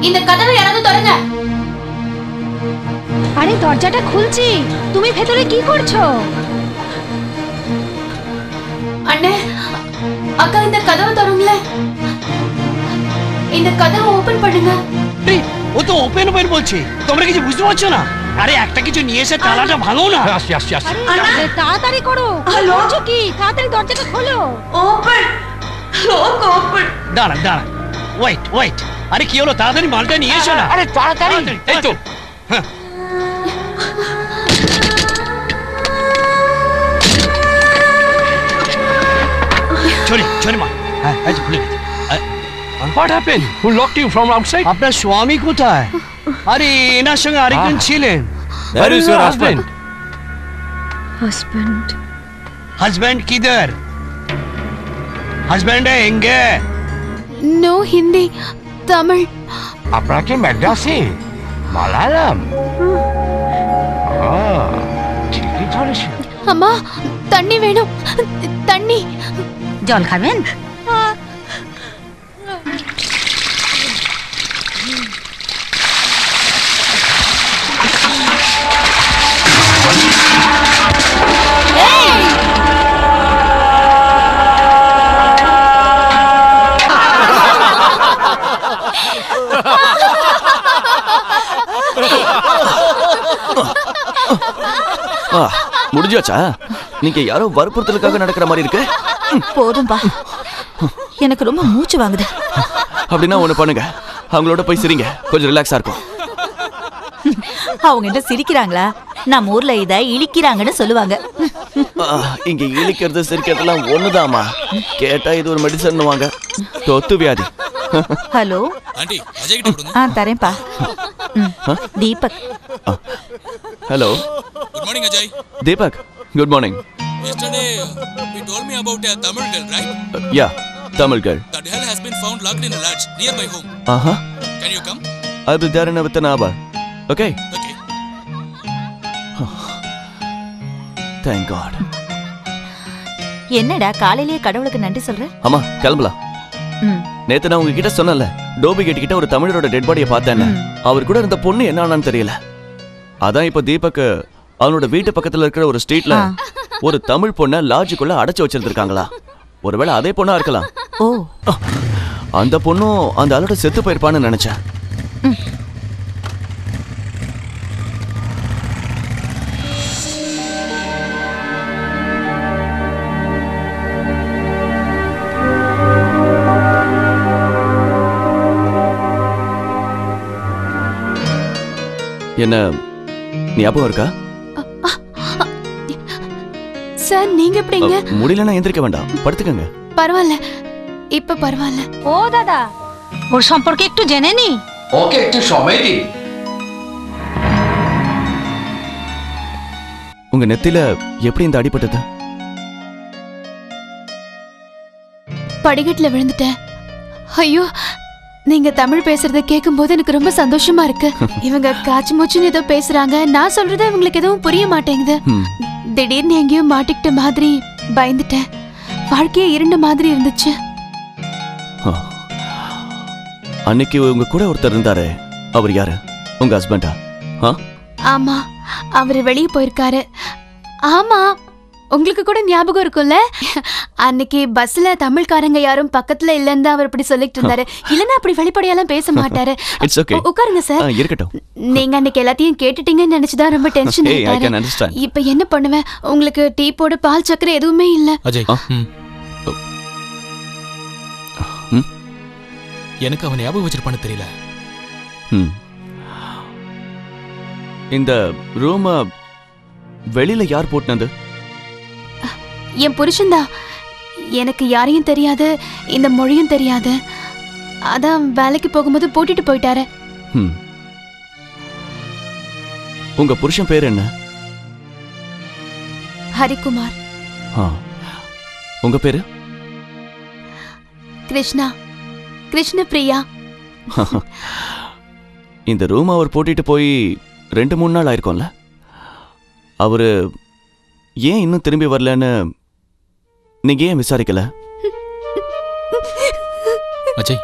இந்த கதவை யாராவது திறங்க। আরে দরজাটা খুলছি, তুমি ভেতরে কি করছো? அண்ணே அக்கா இந்த கதவை திறங்களே, இந்த কদவை ওপেন பண்ணுங்க। এই ও তো ওপেন ওপেন বলছে, তোমরা কিছু বুঝতে পারছো না? আরে একটা কিছু নিয়ে এসে তালাটা ভাঙো না। আসি আসি আসি, আরে তাড়াতাড়ি করো, করছো কি? তাড়াতাড়ি দরজাটা খোলো। Open lock open. দাঁড়া দাঁড়া, ওয়েট ওয়েট, আরে কি হলো? তাড়াতাড়ি মালটা নিয়ে এসো না। আরে তাড়াতাড়ি, এই তো। চলি চলি মা। হ্যাঁ আজ ভুলে গেছি। What happened? Who locked you from outside? আপনার স্বামী কোথায়? আরে এনার সঙ্গে আরেকজন ছিলেন। Where is your husband? Husband husband किधर? हस्बैंड है एंगे? नो हिंदी तमिल। আপনারা কি মাদ্রাসি? মালায়ালাম? ঠিকই ধরেছেন। அம்மா தண்ணி வேணும், தண்ணி। জল খাবেন? முடிஞ்சாச்சா? நீங்க யாரோ வற்புறுத்தலுக்காக நடக்கிற மாதிரி இருக்கு. போதும்பா, எனக்கு ரொம்ப மூச்சு வாங்குது. அப்படின்னா ஒண்ணு பண்ணுங்க, அவங்களோட போய் சிரிங்க, கொஞ்சம் ரிலாக்ஸா இருக்கும். அவங்க என்ன சிரிக்கிறாங்களா? நம்ம ஊர்ல இத இழிக்கிறாங்கன்னு சொல்லுவாங்க. இங்க இழிக்கிறது சிரிக்கிறதுலாம் ஒண்ணுதாமா. கேட்டா இது ஒரு மெடிசன் வாங்க, தொத்து வியாதி. ஹலோ ஆண்டி, அஜய் கிட்ட கொடுங்க. தரேன்ப்பா. Deepak. Hello. Good morning Ajay. Deepak, good morning. Yesterday you told me about a Tamil girl, right? Yeah, Tamil girl. That girl has been found locked in a lodge near my home. Can you come? I'll be there in within an hour. Okay? Okay. Thank God. என்னடா காலையிலேயே கடவுளுக்கு நன்றி சொல்ற? அம்மா கிளம்பலாம். நேத்து நான் உங்ககிட்ட சொன்னல, டோபி கேட் கிட்ட ஒரு தமிழரோட டெட் பாடியை பார்த்தேன்னு. அவர் கூட இருந்த பொண்ணு என்ன ஆனான்னு தெரியல. அதான் இப்ப தீபக் அவனோட வீட்டு பக்கத்துல இருக்கிற ஒரு ஸ்ட்ரீட்ல ஒரு தமிழ் பொண்ண லாட்ஜுக்குள்ள அடைச்சு வச்சிருக்காங்களா? ஒருவேளை அதே பொண்ணா இருக்கலாம். ஓ, அந்த பொண்ணும் அந்த ஆளோட செத்து போயிருப்பான்னு நினைச்சேன். என்ன ஞாபகம் இருக்கா? சார் நீங்க எப்படிங்க? முடியலன்னா எந்திரிக்க வேண்டாம், படுத்துக்கங்க. பரவாயில்ல, இப்ப பரவாயில்ல। ও দাদা, ওর সম্পর্কে একটু জেনে নি। ওকে একটু সময় দিন। உங்க நெத்தில எப்படி இந்த அடிபட்டது? படிக்கட்டுல விழுந்துட்டேன். ஐயோ, நீங்க தமிழ் பேசுறத கேட்கும்போது எனக்கு ரொம்ப சந்தோஷமா இருக்கு. இவங்க காச்சு மூச்சுன்னு ஏதோ பேசுறாங்க, நான் சொல்றது இவங்களுக்கு எதுவும் புரிய மாட்டேங்குது. திடீர்னு எங்கேயோ மாட்டிக்கிட்ட மாதிரி பயந்துட்டேன். வாழ்க்கையே இருண்ட மாதிரி இருந்துச்சு. அன்னைக்கு உங்க கூட ஒருத்தர் இருந்தாரு, அவர் யாரு? உங்க ஹஸ்பண்டா? ஆமா, அவரு வெளியே போயிருக்காரு. ஆமா, உங்களுக்கு கூட ஞாபகம் இருக்கும்ல, அன்னைக்கு பஸ்ல தமிழ்காரங்க யாரும் பக்கத்துல இல்லன்னு அவர் இப்படி சொல்லிட்டு இருந்தாரு. இல்லன்னா அப்படி வெளிப்படையெல்லாம் பேச மாட்டாரு. உட்காருங்க சார். இருக்கட்டும். நீங்க அன்னைக்கு எல்லாத்தையும் கேட்டுட்டீங்கன்னு நினைச்சுதான் ரொம்ப டென்ஷன் ஆயிட்டாரு. இப்ப என்ன பண்ணுவேன்? உங்களுக்கு டீ போட பால் சக்கரை எதுவுமே இல்ல. அஜய், எனக்கு அவன் ஞாபகம் வச்சிருப்பான்னு தெரியல. இந்த ரூம் வெளியில யார் போட்டுனது? என் புருஷன்தான். எனக்கு யாரையும் தெரியாது, இந்த மொழியும் தெரியாது. அதான் வேலைக்கு போகும்போது போட்டுட்டு போயிட்டாரு. உங்க புருஷன் பேர் என்ன? ஹரிகுமார். உங்க பேரு? கிருஷ்ணா. கிருஷ்ணபிரியா. இந்த ரூம் அவர் போட்டுட்டு போய் 2-3 நாள் ஆயிருக்கும்ல. அவரு ஏன் இன்னும் திரும்பி வரலன்னு நீங்க ஏன் விசாரிக்கல? अजय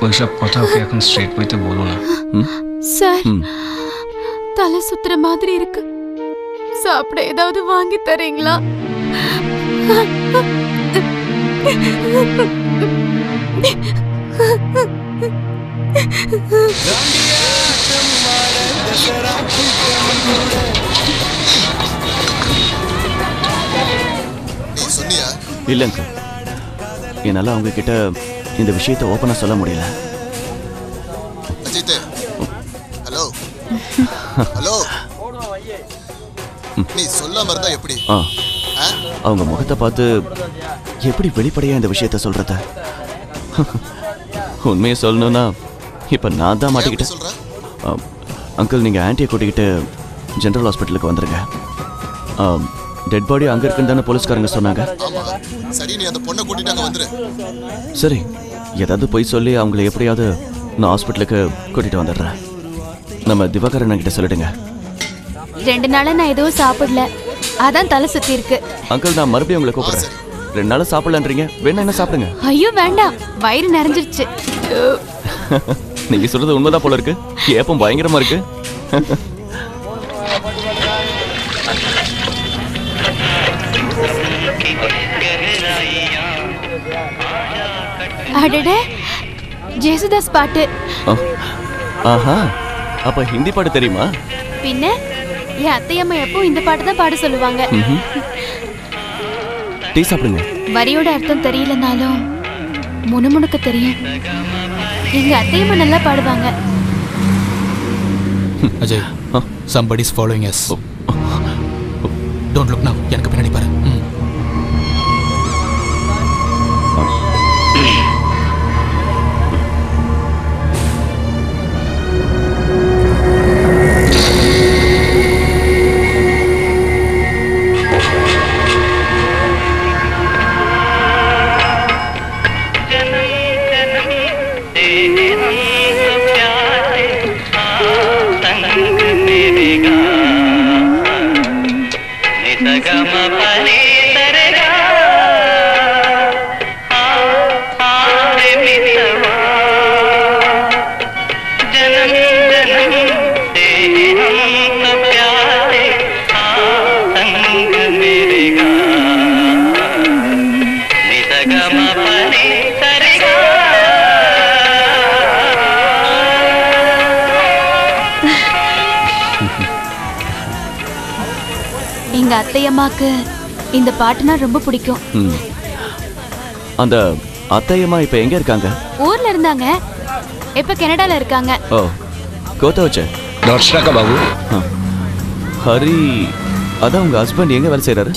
ওইসব কথা ওকে এখন স্ট্রেট ওয়েতে বলো না। சார், தலை சுத்துற மாதிரி இருக்கு. சாப்பிட ஏதாவது வாங்கி தரீங்களா? இல்லங்க, என்னால அவங்க கிட்ட இந்த விஷயத்தை ஓபனா சொல்ல முடியல. அஜித், ஹலோ ஹலோ, நீ சொல்லாம இருந்தா எப்படி? அவங்க முகத்தை பார்த்து எப்படி வெளிப்படையா இந்த விஷயத்த சொல்றத? உண்மையை சொல்லணும்னா இப்ப நான் தான் மாட்டிக்கிட்டேன். அங்கிள், நீங்க ஆன்ட்டியை கூட்டிக்கிட்டு ஜெனரல் ஹாஸ்பிட்டலுக்கு வந்துருங்க. டெட் பாடி அங்க இருக்குன்னு தானே போலீஸ்காரங்க சொன்னாங்க. சரி, நீ அந்த பொண்ணை கூட்டிட்டு அங்க வந்துரு. சரி, ஏதாவது போய் சொல்லி அவங்களை எப்படியாவது நான் ஹாஸ்பிட்டலுக்கு கூட்டிட்டு வந்துடுறேன். நம்ம திவாகரன் கிட்ட சொல்லிடுங்க. 2 நாளா நான் எதுவும் சாப்பிடல, அதான் தலை சுத்தி இருக்கு. அங்கிள், நான் மறுபடியும் உங்களை கூப்பிடுறேன். 2 நாளா சாப்பிடலன்றீங்க, வேணா என்ன சாப்பிடுங்க. ஐயோ வேண்டாம், வயிறு நிறைஞ்சிருச்சு. நீங்க சொல்றது உண்மைதான் போல இருக்கு. ஏப்பம் பயங்கரமா இருக்கு. அடடே, ஜேசுதாஸ் பாட்டு. ஆஹா, அப்ப ஹிந்தி பாட்டு தெரியுமா? பின்ன என் அத்தையம்மா எப்போ இந்த பாட்டு தான் பாட சொல்லுவாங்க. டீ சாப்பிடுங்க. வரியோட அர்த்தம் தெரியலனாலும் முணுமுணுக்க தெரியும். எங்க அத்தையம்மா நல்லா பாடுவாங்க. Ajay, somebody is following us. Don't look now. எனக்கு பின்னாடி பாரு. எங்க அத்தையம்மாக்கு இந்த பாட்டுனா ரொம்ப பிடிக்கும். அந்த அத்தையம்மா இப்ப எங்க இருக்காங்க? ஊர்ல இருந்தாங்க, இப்ப கனடால இருக்காங்க. ஓ, கோத்தா வச்ச 10 টাকা বাবু। ஹரி, அதான் உங்க ஹஸ்பண்ட் எங்க வேலை செய்யறாரு?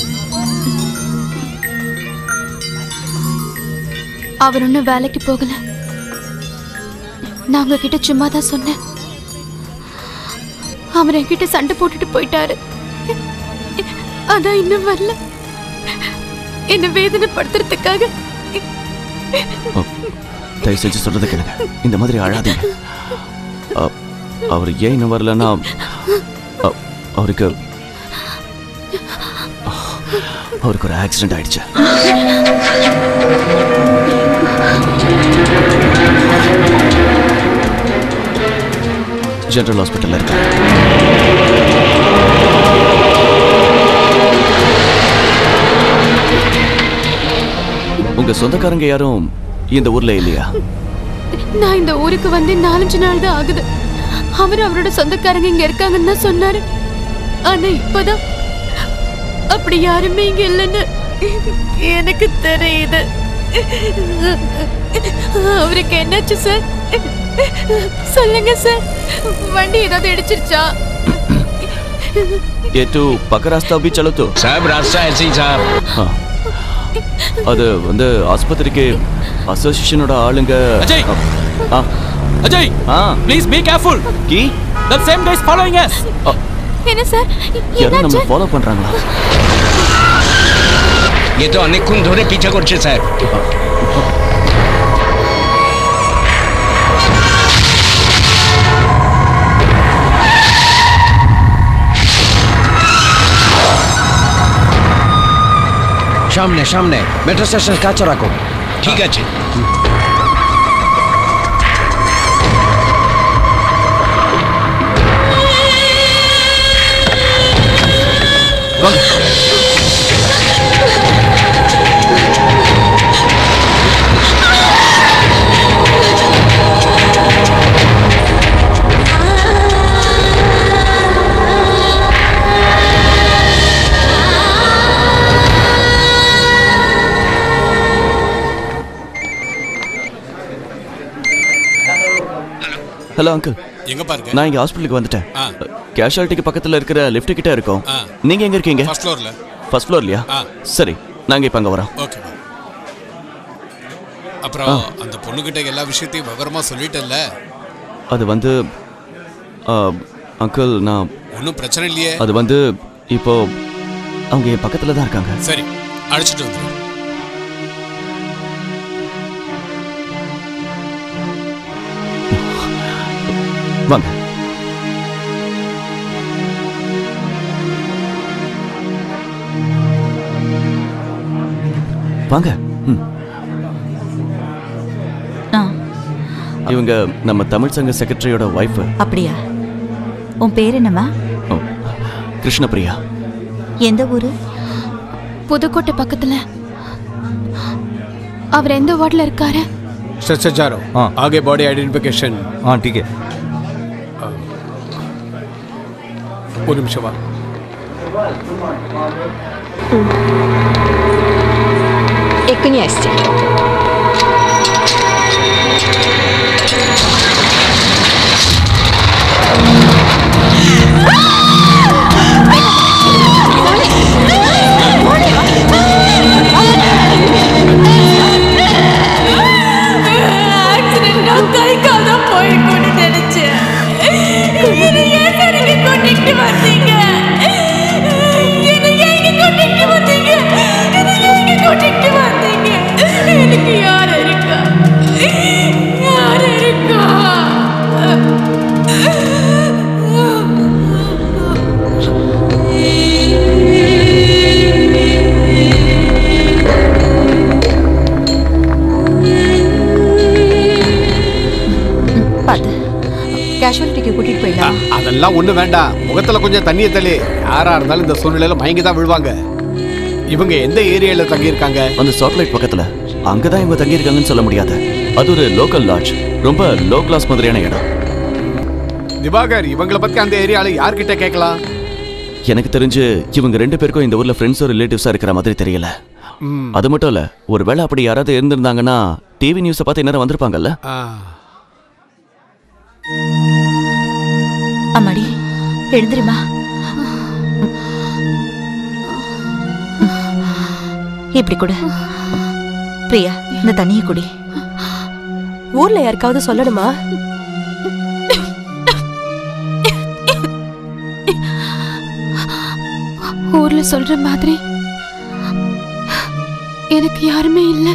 அவர் ஒன்னும் வேலைக்கு போகல. நான் உங்ககிட்ட சும்மா தான் சொன்னேன். அவர் என்கிட்ட சண்டை போட்டுட்டு போயிட்டாரு. அதான் இன்னும் வரல. என்ன வேதனைப்படுத்துறதுக்காக. தயவு செஞ்சு சொல்றதை கேளுங்க, இந்த மாதிரி அழாதீங்க. அவர் ஏன் இன்னும் வரலன்னா அவருக்கு ஒரு ஆக்சிடென்ட் ஆயிடுச்சு. ஜெனரல் ஹாஸ்பிட்டல்ல இருக்காரு. உங்க சொந்தக்காரங்க யாரும் இந்த ஊர்ல இல்லையா? நான் இந்த ஊருக்கு வந்து 4-5 நாள் தான் ஆகுது. அவர் அவரோட சொந்தக்காரங்க இங்க இருக்காங்கன்னு தான் சொன்னாரு. ஆனா இப்பதான் அப்படி யாருமே இங்க இல்லைன்னு எனக்கு தெரியுது. அவருக்கு என்னாச்சு சார்? சொல்லுங்க சார், வண்டி ஏதாவது இடிச்சிருச்சா? ये तो पक्का रास्ता भी चलो तो। साहब, रास्ता ऐसे ही साहब। அது வந்து ஆஸ்பத்திரிக்கு அசோசியேஷனோட ஆளுங்க. Ajay Ajay please B careful. Ki that same guy is following us. என்ன சார் யாரும் நம்ம ஃபாலோ பண்றாங்களா? ये तो অনেকক্ষণ ধরে পিছা করছে স্যার। সামনে সামনে মেট্রো স্টেশনের কাছে রাখো। ঠিক আছে। ஹலோ அங்கிள், எங்க பாருங்க. நான் இங்க ஹாஸ்பிடலுக்கு வந்துட்டேன். கேஷுவாலிட்டிக்கு பக்கத்துல இருக்கிற லிஃப்ட் கிட்ட இருக்கோம். நீங்க எங்க இருக்கீங்க? ஃபர்ஸ்ட் ஃப்ளோர்ல. ஃபர்ஸ்ட் ஃப்ளோர்லயா? சரி, நாங்க இப்ப அங்க வரோம். ஓகே. அப்புறம் அந்த பொண்ணுகிட்ட எல்லா விஷயத்தையும் விவரமா சொல்லிட்டல்ல? அது வந்து அங்கிள் நான் ஒன்றும் பிரச்சனை இல்லையே. அது வந்து இப்போ அவங்க என் பக்கத்துல தான் இருக்காங்க. சரி, அழைச்சிட்டு வந்துரு. வாங்க. வாங்க. இவங்க நம்ம தமிழ் சங்க செக்ரட்டரியோட வைஃப். அப்படியா? உன் பேர் என்னம்மா? கிருஷ்ணபிரியா. எந்த ஊரு? புதுக்கோட்டை பக்கத்துல. அவர் எந்த வார்டுல இருக்காரு? स्ट्रेचर जा रहा हूँ। आगे बॉडी आइडेंटिफिकेशन। हाँ ठीक है। वो निमिष बाद एक नहीं आए। அதெல்லாம் ஒண்ணு வேண்டாம். முகத்துல கொஞ்சம் தண்ணியை தள்ளி. யாரா இருந்தாலும் இந்த சூழ்நிலையில மயங்கி தான் விழுவாங்க. இவங்க எந்த ஏரியால தங்கி இருக்காங்க? அந்த சாட்டலைட் பக்கத்துல. அங்கதான் இவங்க தங்கி இருக்காங்கன்னு சொல்ல முடியாது. அது ஒரு லோக்கல் லாட்ஜ். ரொம்ப லோ கிளாஸ் மாதிரியான இடம். திவாகர், இவங்கள பத்தி அந்த ஏரியால யார்கிட்ட கேட்கலாம்? எனக்கு தெரிஞ்சு இவங்க ரெண்டு பேருக்கும் இந்த ஊர்ல ஃப்ரெண்ட்ஸோ ரிலேட்டிவ்ஸா இருக்கிற மாதிரி தெரியல. அது மட்டும் இல்ல, ஒருவேளை அப்படி யாராவது இருந்திருந்தாங்கன்னா டிவி நியூஸை பார்த்து நேரம் வந்திருப்பாங்கல்ல. அம்மாடி, எழுந்திருமா. இப்படி கூட பிரியா, இந்த தண்ணியை குடி. ஊர்ல யாருக்காவது சொல்லணுமா? ஊர்ல சொல்ற மாதிரி எனக்கு யாருமே இல்ல.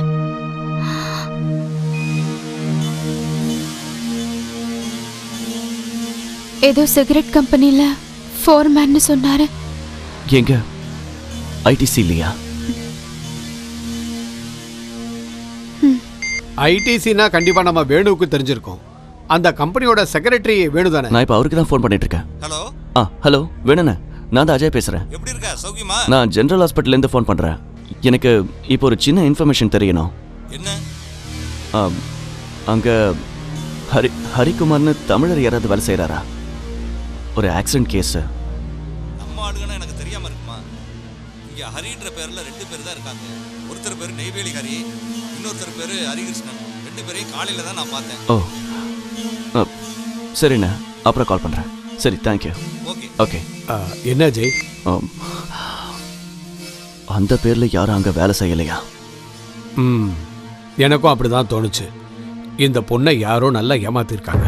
ஏதோ சிகரெட் கம்பெனில ஃபோர்மேன்னு சொன்னாரு. எங்க? ஐடிசி இல்லையா? ஐடிசினா கண்டிப்பா நம்ம வேணுவுக்கு தெரிஞ்சிருக்கோம். அந்த கம்பெனியோட செக்ரட்டரி வேணு தானே? நான் இப்ப அவருக்கு தான் ஃபோன் பண்ணிட்டு இருக்கேன். ஹலோ. ஹலோ வேணுண்ணே, நான் தான் அஜய் பேசுறேன். எப்படி இருக்க? சௌக்கியமா? நான் ஜெனரல் ஹாஸ்பிட்டல்ல இருந்து ஃபோன் பண்றேன். எனக்கு இப்போ ஒரு சின்ன இன்ஃபர்மேஷன் தெரியணும். என்ன? அங்க ஹரிகுமார்னு தமிழர் யாராவது வேலை செய்யறாரா? ஒரு ஆக்சிடென்ட் கேஸ். நம்ம ஆளுங்கன்னா எனக்கு தெரியாம இருக்குமா? இங்க ஹரின்ற பேர்ல ரெண்டு பேர் தான் இருக்காங்க. ஒருத்தர் பேரு நெய்வேலி ஹரி, இன்னொருத்தர் பேரு ஹரிகிருஷ்ணன். ரெண்டு பேரையும் காலையில தான் நான் பார்த்தேன். ஓ சரிண்ணே, அப்புறம் கால் பண்றேன். சரி, தேங்க்யூ. Okay okay. என்ன ஜெய்? அந்த பேர்ல யாரும் அங்க வேலை செய்யலையா? எனக்கும் அப்படிதான் தோணுச்சு. இந்த பொண்ணை யாரோ நல்லா ஏமாத்திருக்காங்க.